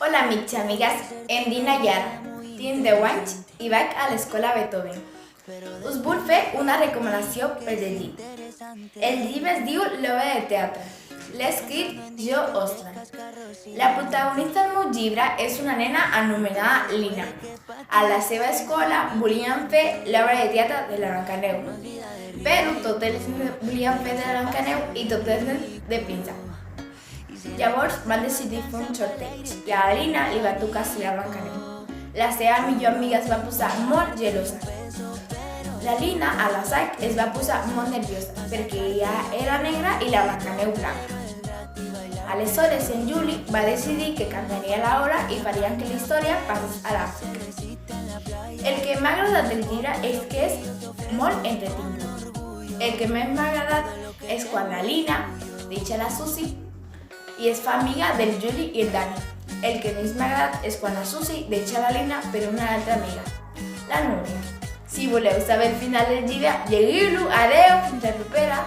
Hola mitja amigues, em dic Nayara, tinc 10 anys i vaig a l'escola Beethoven. Us vull fer una recomanació per llegir. El llibre es diu L'obra de teatre. L'he escrit Jo Ostland. La protagonista del meu llibre és una nena anomenada Lina. A la seva escola volien fer l'obra de teatre de la Blancaneu, però tots els volien fer de la Blancaneu i tots els de príncep. Llavors van decidir fer un sorteig i a la Lina li va tocar ser la Blancaneu. La seva millor amiga es va posar molt gelosa. La Lina a l'assaig es va posar molt nerviosa perquè ella era negra i la Blancaneu blanca. Aleshores en Juli va decidir que canviaria l'hora i farien que la història passés a l'Àfrica. El que m'ha agradat del llibre és que és molt entretingut. El que més m'ha agradat és quan la Lina deixa la Susi i es fa amiga del Juli i el Dani. El que més m'ha agradat és quan la Susi deixa la Lina per una altra amiga, la Núria. Si voleu saber el final del llibre, llegiu-lo. Adeu, fins la propera!